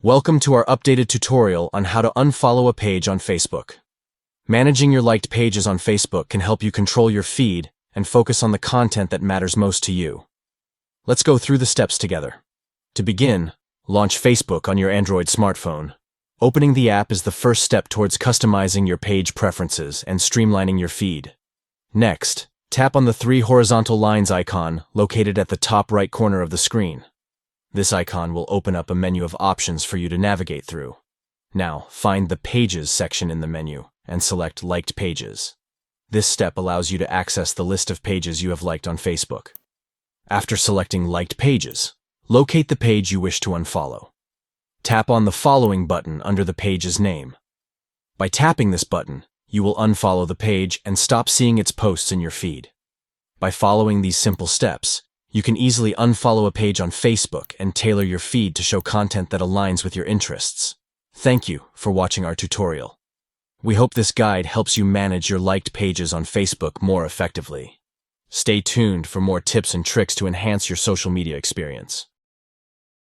Welcome to our updated tutorial on how to unfollow a page on Facebook. Managing your liked pages on Facebook can help you control your feed and focus on the content that matters most to you. Let's go through the steps together. To begin, launch Facebook on your Android smartphone. Opening the app is the first step towards customizing your page preferences and streamlining your feed. Next, tap on the three horizontal lines icon located at the top right corner of the screen. This icon will open up a menu of options for you to navigate through. Now, find the Pages section in the menu and select Liked Pages. This step allows you to access the list of pages you have liked on Facebook. After selecting Liked Pages, locate the page you wish to unfollow. Tap on the Following button under the page's name. By tapping this button, you will unfollow the page and stop seeing its posts in your feed. By following these simple steps, you can easily unfollow a page on Facebook and tailor your feed to show content that aligns with your interests. Thank you for watching our tutorial. We hope this guide helps you manage your liked pages on Facebook more effectively. Stay tuned for more tips and tricks to enhance your social media experience.